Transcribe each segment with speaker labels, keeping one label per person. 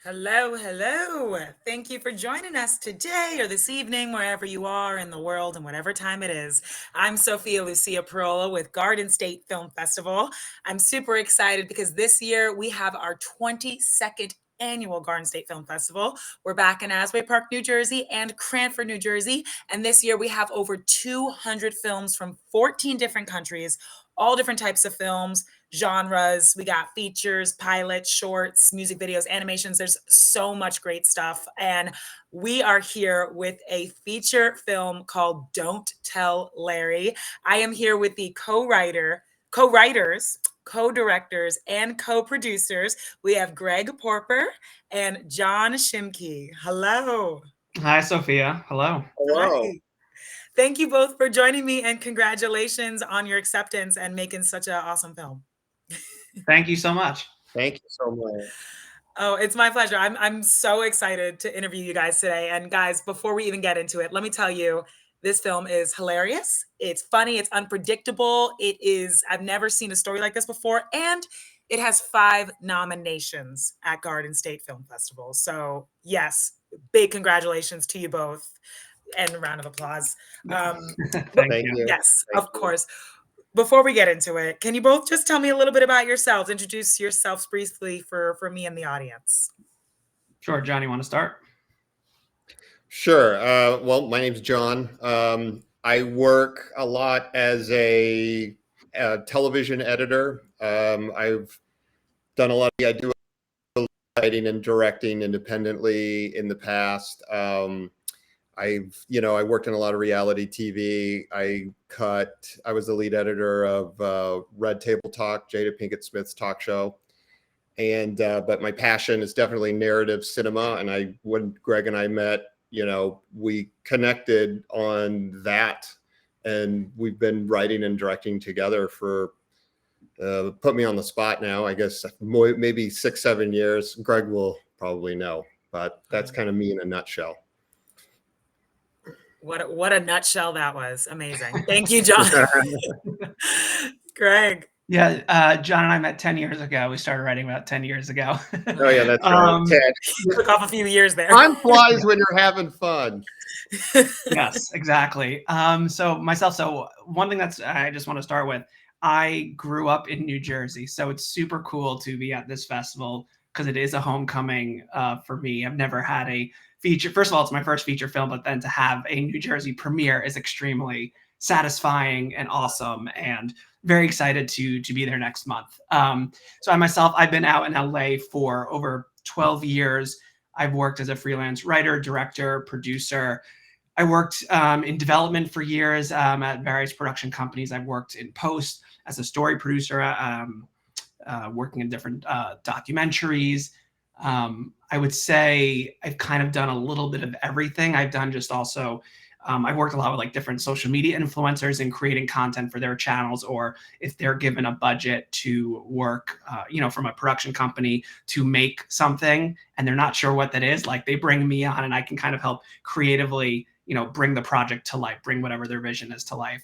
Speaker 1: Hello, hello. Thank you for joining us today or this evening, wherever you are in the world and whatever time it is. I'm Sophia Lucia Parola with Garden State Film Festival. I'm super excited because this year we have our 22nd annual Garden State Film Festival. We're back in Asbury Park, New Jersey and Cranford, New Jersey. And this year we have over 200 films from 14 different countries, all different types of films, genres. We got features, pilots, shorts, music videos, animations. There's so much great stuff. And we are here with a feature film called Don't Tell Larry. I am here with the co-writers, co-directors, and co-producers. We have Greg Porper and John Shimke. Hello.
Speaker 2: Hi, Sophia. Hello.
Speaker 3: Hello.
Speaker 1: Hi. Thank you both for joining me, and congratulations on your acceptance and making such an awesome film.
Speaker 2: Thank you so much.
Speaker 3: Thank you so much.
Speaker 1: Oh, it's my pleasure. I'm so excited to interview you guys today. And guys, before we even get into it, let me tell you, this film is hilarious. It's funny, it's unpredictable. I've never seen a story like this before. And it has 5 nominations at Garden State Film Festival. So yes, big congratulations to you both. And a round of applause.
Speaker 2: Thank you.
Speaker 1: Yes,
Speaker 3: Thank
Speaker 1: of
Speaker 3: you.
Speaker 1: course. Before we get into it, can you both just tell me a little bit about yourselves? Introduce yourselves briefly for me and the audience.
Speaker 2: Sure, John, you want to start?
Speaker 3: Sure. Well, my name's John. I work a lot as a television editor. I've done a lot. I do writing and directing independently in the past. I worked in a lot of reality TV. I was the lead editor of Red Table Talk, Jada Pinkett Smith's talk show. But my passion is definitely narrative cinema. And when Greg and I met, we connected on that, and we've been writing and directing together for, put me on the spot now, I guess maybe 6-7 years. Greg will probably know, but that's kind of me in a nutshell.
Speaker 1: What a nutshell that was. Amazing. Thank you, John. Greg.
Speaker 2: Yeah, John and I met 10 years ago. We started writing about 10 years ago.
Speaker 3: Oh yeah, that's right.
Speaker 1: Took off a few years there.
Speaker 3: Time flies when you're having fun.
Speaker 2: Yes, exactly. So one thing I just want to start with, I grew up in New Jersey, so it's super cool to be at this festival because it is a homecoming for me. I've never had a feature. First of all, it's my first feature film, but then to have a New Jersey premiere is extremely satisfying and awesome, and very excited to be there next month. So I've been out in LA for over 12 years. I've worked as a freelance writer, director, producer. I worked in development for years at various production companies. I've worked in post as a story producer, working in different documentaries. I would say I've kind of done a little bit of everything. I've done just also, I've worked a lot with like different social media influencers and creating content for their channels, or if they're given a budget to work, from a production company to make something and they're not sure what that is, like they bring me on and I can kind of help creatively, bring the project to life, bring whatever their vision is to life.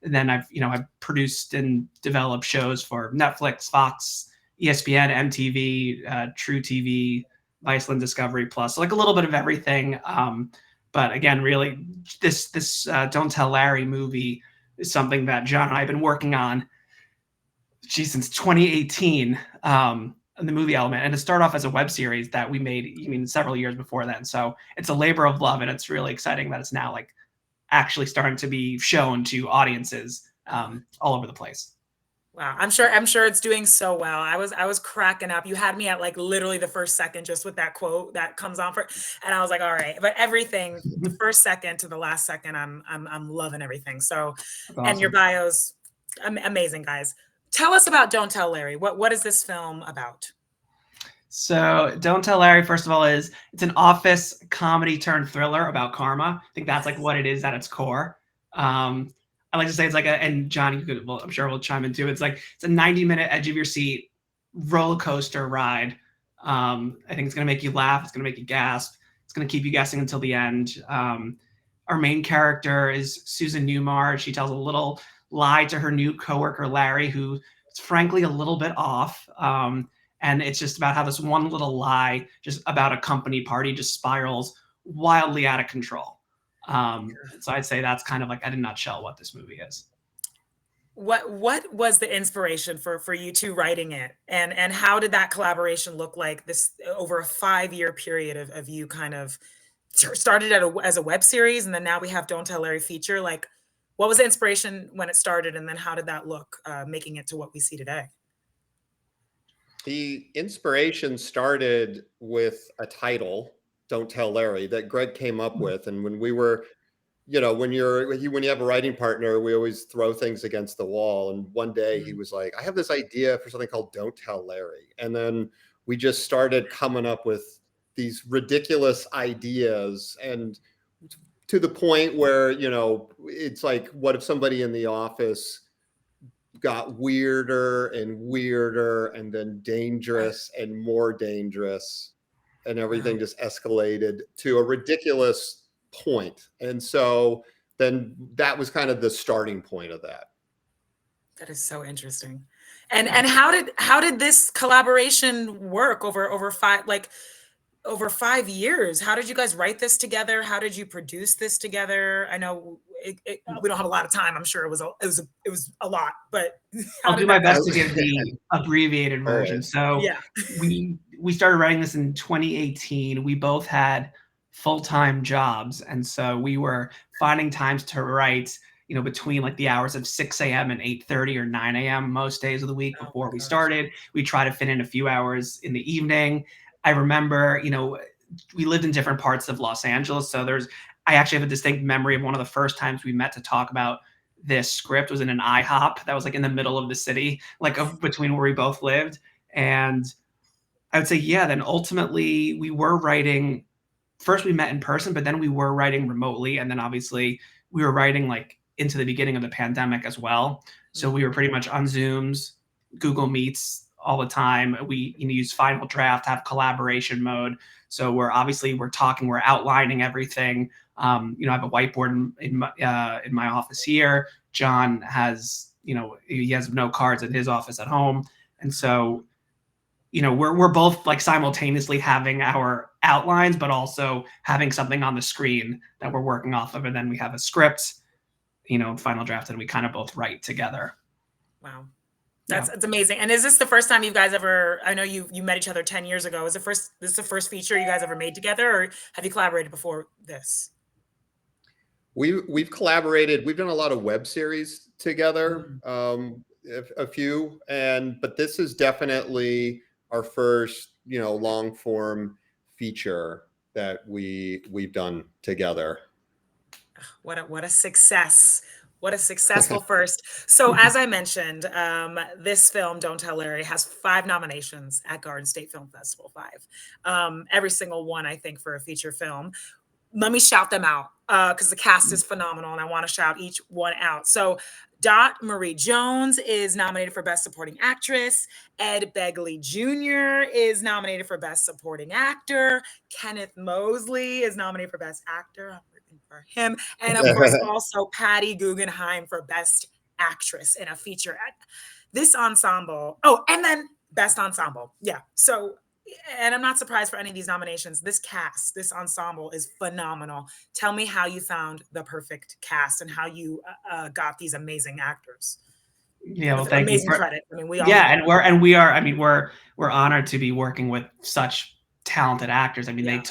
Speaker 2: And then I've produced and developed shows for Netflix, Fox, ESPN, MTV, True TV, Viceland, Discovery Plus, like a little bit of everything. But again, really, this Don't Tell Larry movie is something that John and I have been working on, since 2018, in the movie element. And it started off as a web series that we made, several years before then. So it's a labor of love, and it's really exciting that it's now like actually starting to be shown to audiences all over the place.
Speaker 1: Wow, I'm sure it's doing so well. I was cracking up. You had me at like literally the first second just with that quote that comes on and I was like, all right. But everything, the first second to the last second, I'm loving everything. So,
Speaker 2: That's awesome.
Speaker 1: And your bios, amazing, guys. Tell us about Don't Tell Larry. What is this film about?
Speaker 2: So Don't Tell Larry, first of all, it's an office comedy turned thriller about karma. I think that's like what it is at its core. I like to say it's like and John, I'm sure will chime in too. It's a 90-minute edge of your seat roller coaster ride. I think it's going to make you laugh. It's going to make you gasp. It's going to keep you guessing until the end. Our main character is Susan Newmar. She tells a little lie to her new coworker, Larry, who is frankly a little bit off. And it's just about how this one little lie just about a company party just spirals wildly out of control. So I'd say that's kind of like in a nutshell what this movie is.
Speaker 1: What was the inspiration for you two writing it, and how did that collaboration look like this over a 5-year period of you kind of started as a web series, and then now we have Don't Tell Larry feature? Like, what was the inspiration when it started, and then how did that look making it to what we see today?
Speaker 3: The inspiration started with a title, Don't Tell Larry, that Greg came up with. And when we were, when you have a writing partner, we always throw things against the wall. And one day he was like, I have this idea for something called Don't Tell Larry. And then we just started coming up with these ridiculous ideas, and to the point where, it's like, what if somebody in the office got weirder and weirder and then dangerous and more dangerous, and everything
Speaker 1: Wow,
Speaker 3: just escalated to a ridiculous point. And so then that was kind of the starting point of that.
Speaker 1: that is so interesting. And how did this collaboration work over 5 years? How did you guys write this together? How did you produce this together? I know we don't have a lot of time. I'm sure it was a lot, but how
Speaker 2: I'll do
Speaker 1: did
Speaker 2: my
Speaker 1: that
Speaker 2: best
Speaker 1: go?
Speaker 2: to give the abbreviated version.
Speaker 3: Always.
Speaker 2: So
Speaker 1: Yeah.
Speaker 2: we started writing this in 2018. We both had full-time jobs, and so we were finding times to write, between like the hours of 6 a.m. and 8:30 or 9 a.m. most days of the week
Speaker 1: Oh
Speaker 2: before
Speaker 1: my
Speaker 2: we
Speaker 1: gosh.
Speaker 2: started. We try to fit in a few hours in the evening. I remember, we lived in different parts of Los Angeles, so I actually have a distinct memory of one of the first times we met to talk about this script was in an IHOP that was like in the middle of the city, like between where we both lived. And I would say, yeah, then ultimately we were writing. First, we met in person, but then we were writing remotely. And then obviously we were writing like into the beginning of the pandemic as well. So we were pretty much on Zooms, Google Meets all the time. We use Final Draft, have collaboration mode. So we're talking, we're outlining everything. I have a whiteboard in my office here. John has, he has no cards in his office at home. And so we're both like simultaneously having our outlines, but also having something on the screen that we're working off of. And then we have a script, Final Draft, and we kind of both write together.
Speaker 1: Wow.
Speaker 2: Yeah.
Speaker 1: That's amazing. And is this the first time you guys ever, I know you met each other 10 years ago. This the first feature you guys ever made together, or have you collaborated before this?
Speaker 3: We've collaborated. We've done a lot of web series together, a few, but this is definitely our first, long form feature that we've done together.
Speaker 1: What a success. What a successful first. So as I mentioned, this film, Don't Tell Larry, has 5 nominations at Garden State Film Festival, 5. Every single one, I think, for a feature film. Let me shout them out because the cast is phenomenal, and I want to shout each one out. So Dot Marie Jones is nominated for Best Supporting Actress. Ed Begley Jr. is nominated for Best Supporting Actor. Kenneth Mosley is nominated for Best Actor. I'm rooting for him. And of course, also Patty Guggenheim for Best Actress in a feature. This ensemble, and then Best Ensemble. Yeah. So, and I'm not surprised for any of these nominations. This cast, this ensemble is phenomenal. Tell me how you found the perfect cast and how you got these amazing actors.
Speaker 2: Yeah, well, thank you
Speaker 1: Amazing credit. I mean, we all
Speaker 2: yeah, we're honored to be working with such talented actors. I mean,
Speaker 1: Yeah.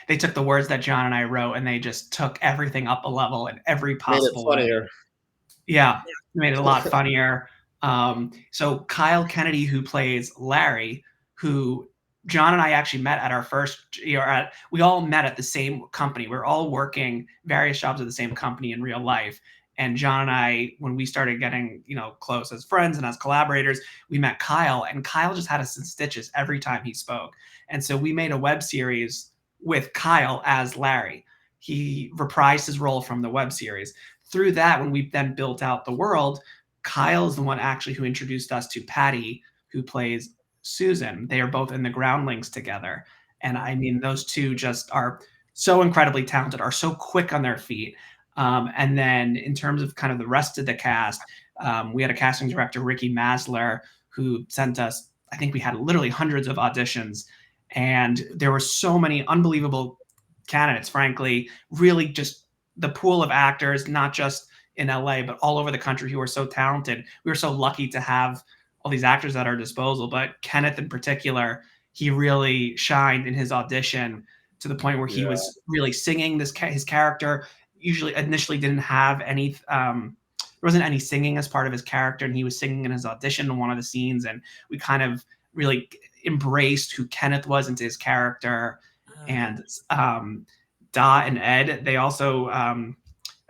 Speaker 2: they took the words that John and I wrote and they just took everything up a level in every
Speaker 3: Made it
Speaker 2: possible way.
Speaker 3: funnier.
Speaker 2: Yeah, made it a lot funnier. So Kyle Kennedy, who plays Larry, who John and I actually met at our first, we all met at the same company. We're all working various jobs at the same company in real life. And John and I, when we started getting, close as friends and as collaborators, we met Kyle, and Kyle just had us in stitches every time he spoke. And so we made a web series with Kyle as Larry. He reprised his role from the web series. Through that, when we then built out the world, Kyle is the one actually who introduced us to Patty, who plays Susan. They are both in the Groundlings together. And I mean, those two just are so incredibly talented, are so quick on their feet. And then in terms of kind of the rest of the cast, we had a casting director, Ricky Masler, who sent us, I think we had literally hundreds of auditions, and there were so many unbelievable candidates, frankly, really just the pool of actors, not just in LA, but all over the country who are so talented. We were so lucky to have all these actors at our disposal, but Kenneth in particular, he really shined in his audition to the point where he
Speaker 3: Yeah.
Speaker 2: was really singing his character. Usually, initially, didn't have any. There wasn't any singing as part of his character, and he was singing in his audition in one of the scenes, and we kind of really embraced who Kenneth was into his character. And Dot and Ed, they also, I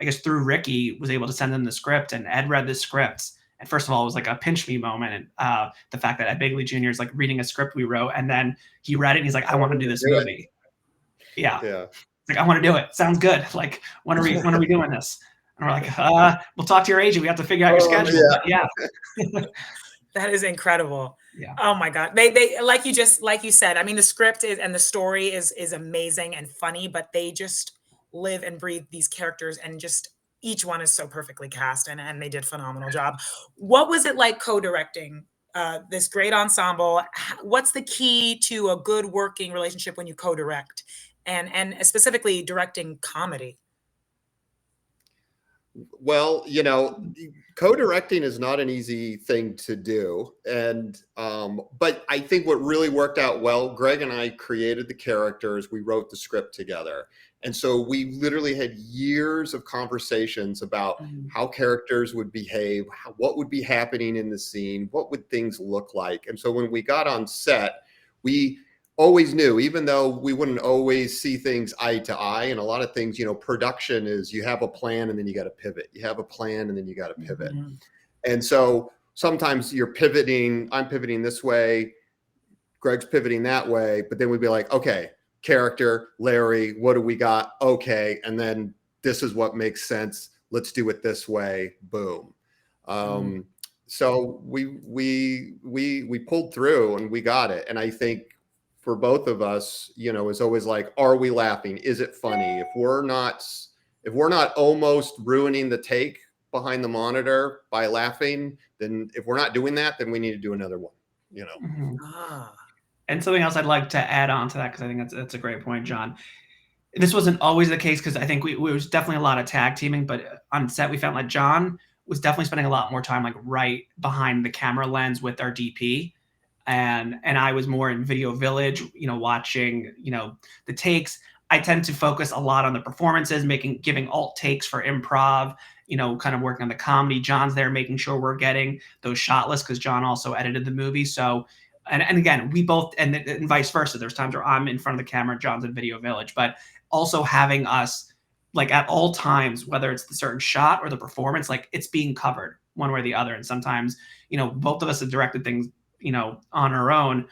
Speaker 2: guess through Ricky, was able to send them the script, and Ed read the script. And first of all, it was like a pinch me moment. And the fact that Ed Begley Jr. is like reading a script we wrote, and then he read it and he's like, I want to do this movie. Yeah. It's like, I want to do it. Sounds good. Like, when are we doing this? And we're like, we'll talk to your agent. We have to figure out your schedule.
Speaker 3: Yeah.
Speaker 2: But
Speaker 1: That is incredible.
Speaker 2: Yeah.
Speaker 1: Oh my God. They like you said, I mean, the script is, and the story is amazing and funny, but they just live and breathe these characters, and just each one is so perfectly cast, and they did a phenomenal job. What was it like co-directing this great ensemble? What's the key to a good working relationship when you co-direct, and specifically directing comedy?
Speaker 3: Well, you know, co-directing is not an easy thing to do. And but I think what really worked out well, Greg and I created the characters, we wrote the script together. And so we literally had years of conversations about how characters would behave, what would be happening in the scene, what would things look like. And so when we got on set, we always knew, even though we wouldn't always see things eye to eye, and a lot of things, you know, production is you have a plan and then you got to pivot. You have a plan and then you got to pivot. And so sometimes you're pivoting, I'm pivoting this way, Greg's pivoting that way, but then we'd be like, okay, character, Larry, what do we got? Okay. And then this is what makes sense. Let's do it this way. Boom. So we pulled through and we got it. And I think for both of us, you know, it's always like, are we laughing? Is it funny? If we're not almost ruining the take behind the monitor by laughing, then if we're not doing that, then we need to do another one, you know?
Speaker 2: And something else I'd like to add on to that, because I think that's a great point, John. This wasn't always the case, because I think we was definitely a lot of tag teaming, but on set we felt like John was definitely spending a lot more time like right behind the camera lens with our DP. And I was more in Video Village, you know, watching, you know, the takes. I tend to focus a lot on the performances, giving alt takes for improv, you know, kind of working on the comedy. John's there making sure we're getting those shot lists, because John also edited the movie. So, and again, we both, and vice versa. There's times where I'm in front of the camera, John's in Video Village, but also having us like at all times, whether it's the certain shot or the performance, like it's being covered one way or the other. And sometimes, you know, both of us have directed things, you know, on our own.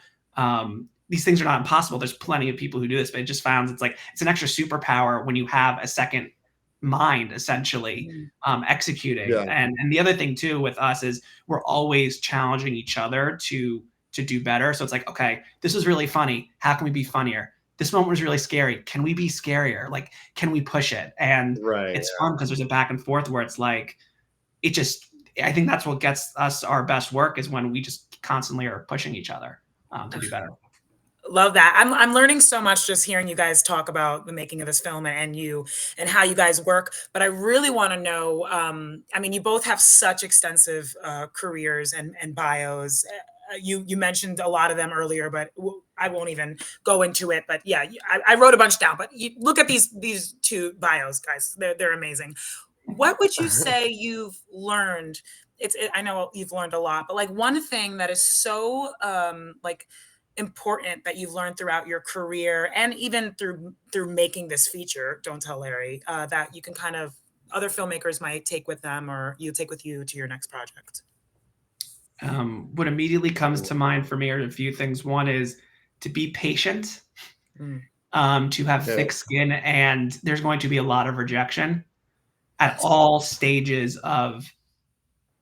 Speaker 2: These things are not impossible. There's plenty of people who do this, but it just found it's an extra superpower when you have a second mind, essentially, executing.
Speaker 3: Yeah.
Speaker 2: And the other thing too with us is we're always challenging each other to do better. So it's like, okay, this was really funny. How can we be funnier? This moment was really scary. Can we be scarier? Like, can we push it? And it's fun because there's a back and forth where it's like, I think that's what gets us our best work, is when we just constantly are pushing each other to do better.
Speaker 1: Love that. I'm learning so much just hearing you guys talk about the making of this film and how you guys work. But I really want to know, I mean, you both have such extensive careers and bios. You mentioned a lot of them earlier, but I won't even go into it. But yeah, I wrote a bunch down. But you look at these two bios, guys. They're amazing. What would you say you've learned? I know you've learned a lot, but like one thing that is so like important that you've learned throughout your career, and even through making this feature, Don't Tell Larry, that you can kind of, other filmmakers might take with them, or you take with you to your next project?
Speaker 2: What immediately comes to mind for me are a few things. One is to be patient, to have thick skin, and there's going to be a lot of rejection at all stages of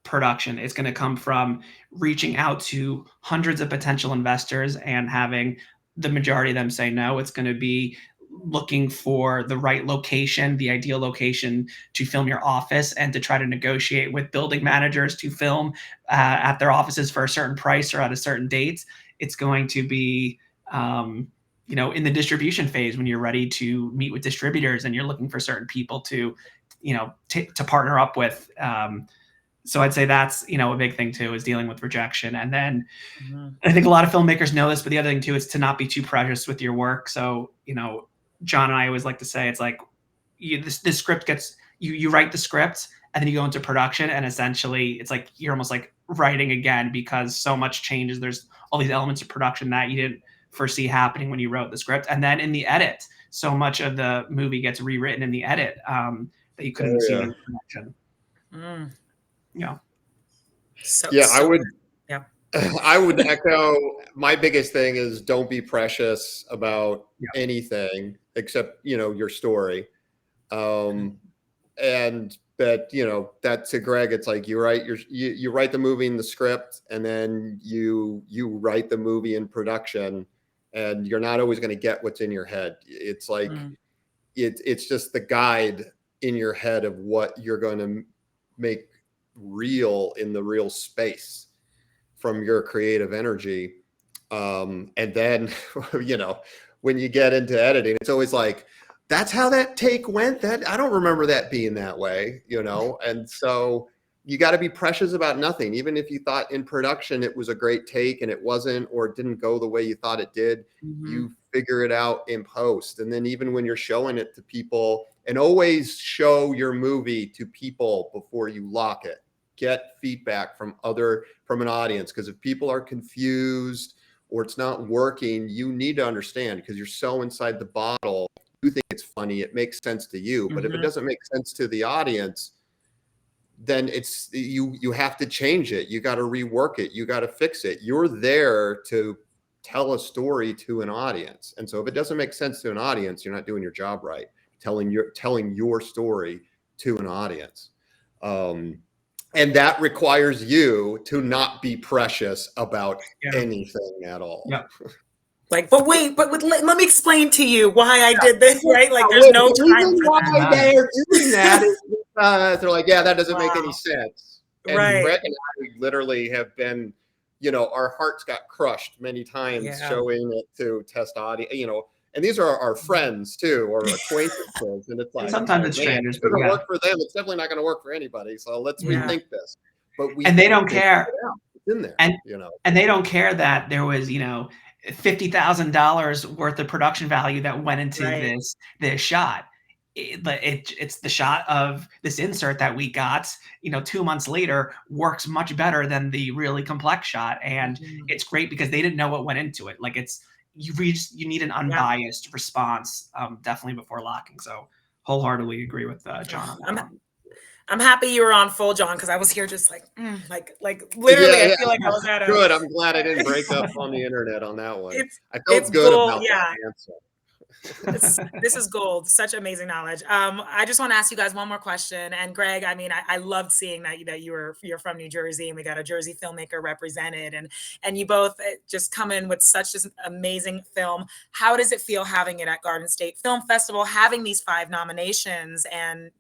Speaker 2: production. It's going to come from reaching out to hundreds of potential investors and having the majority of them say no. It's going to be looking for the right location, the ideal location to film your office, and to try to negotiate with building managers to film at their offices for a certain price or at a certain date. It's going to be, in the distribution phase when you're ready to meet with distributors and you're looking for certain people to, to partner up with. So I'd say that's, a big thing too, is dealing with rejection. And then I think a lot of filmmakers know this, but the other thing too is to not be too precious with your work. So, John and I always like to say, it's like this script gets, you write the script and then you go into production, and essentially it's like you're almost like writing again, because so much changes. There's all these elements of production that you didn't foresee happening when you wrote the script. And then in the edit, so much of the movie gets rewritten in the edit that you couldn't have seen in production. Yeah.
Speaker 3: I would.
Speaker 1: Yeah.
Speaker 3: I would echo, my biggest thing is don't be precious about anything except, your story. And that to Greg, it's like you write the movie in the script, and then you write the movie in production, and you're not always going to get what's in your head. It's like, it's just the guide in your head of what you're going to make real in the real space from your creative energy. And then, when you get into editing, it's always like, that's how that take went. That I don't remember that being that way, And so you got to be precious about nothing. Even if you thought in production it was a great take and it wasn't, or it didn't go the way you thought it did, you figure it out in post. And then even when you're showing it to people, and always show your movie to people before you lock it. Get feedback from an audience, because if people are confused or it's not working, you need to understand, because you're so inside the bottle. You think it's funny, it makes sense to you, but if it doesn't make sense to the audience, then it's you have to change it. You got to rework it. You got to fix it. You're there to tell a story to an audience, and so if it doesn't make sense to an audience, you're not doing your job right. Telling your story to an audience. And that requires you to not be precious about anything at all.
Speaker 2: Yeah.
Speaker 1: Like, but let me explain to you why I did this, right? Like, there's no time for
Speaker 3: why
Speaker 1: that.
Speaker 3: they're doing that is they're like, that doesn't make any sense. And Greg and I literally have been, our hearts got crushed many times showing it to test audience, and these are our friends too, or acquaintances. And it's like,
Speaker 2: sometimes it's strangers,
Speaker 3: but it work for them. It's definitely not going to work for anybody. So let's rethink this. But
Speaker 2: they don't care.
Speaker 3: It's in there,
Speaker 2: and they don't care that there was, $50,000 worth of production value that went into this shot. It's the shot of this insert that we got, 2 months later, works much better than the really complex shot. And it's great because they didn't know what went into it. Like you need an unbiased response, definitely before locking. So wholeheartedly agree with John on that.
Speaker 1: I'm happy you were on full, John, because I was here just like literally. I feel like I was at
Speaker 3: good. I'm glad I didn't break up on the internet on that one. I felt good about that answer.
Speaker 1: This is gold. Such amazing knowledge. I just want to ask you guys one more question. And Greg, I mean, I loved seeing that you're from New Jersey, and we got a Jersey filmmaker represented, and you both just come in with such an amazing film. How does it feel having it at Garden State Film Festival, having these 5 nominations, and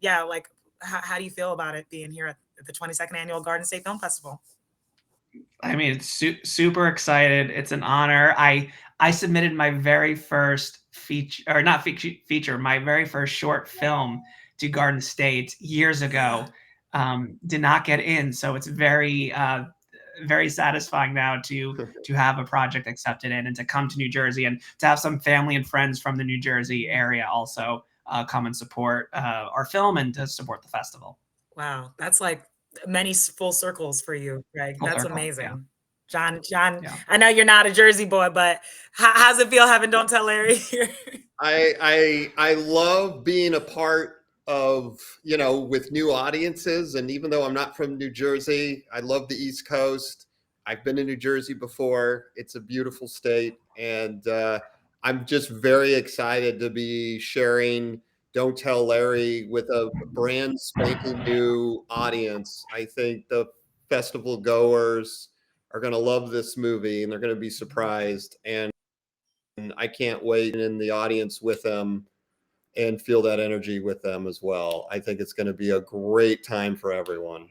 Speaker 1: how do you feel about it being here at the 22nd annual Garden State Film Festival?
Speaker 2: I mean, it's super excited. It's an honor. I submitted my very first my very first short film to Garden State years ago. Did not get in, so it's very very satisfying now to have a project accepted in, and to come to New Jersey, and to have some family and friends from the New Jersey area also come and support our film and to support the festival.
Speaker 1: Wow, that's like many full circles for you, Greg. That's amazing.
Speaker 2: Yeah.
Speaker 1: John, I know you're not a Jersey boy, but how's it feel having Don't Tell Larry here?
Speaker 3: I love being a part of, with new audiences. And even though I'm not from New Jersey, I love the East Coast. I've been to New Jersey before. It's a beautiful state. And I'm just very excited to be sharing Don't Tell Larry with a brand spanking new audience. I think the festival goers are going to love this movie, and they're going to be surprised. And and I can't wait in the audience with them and feel that energy with them as well. I think it's going to be a great time for everyone.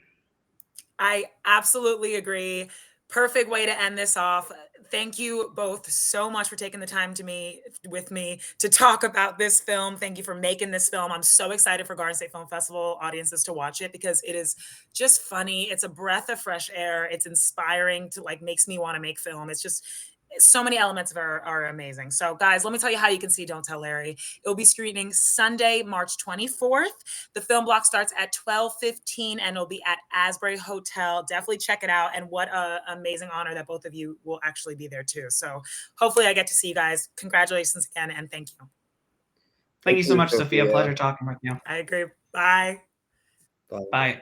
Speaker 1: I absolutely agree. Perfect way to end this off. Thank you both so much for taking the time with me to talk about this film. Thank you for making this film. I'm so excited for Garden State Film Festival audiences to watch it because it is just funny. It's a breath of fresh air. It's inspiring to makes me want to make film. It's just so many elements of it are amazing. So guys, let me tell you how you can see Don't Tell Larry. It'll be screening Sunday, March 24th. The film block starts at 12:15 and it'll be at Asbury Hotel. Definitely check it out. And what an amazing honor that both of you will actually be there too. So hopefully I get to see you guys. Congratulations again and thank you.
Speaker 2: Thank you so much, Sophia. Pleasure talking with you.
Speaker 1: I agree. Bye.
Speaker 3: Bye.
Speaker 2: Bye.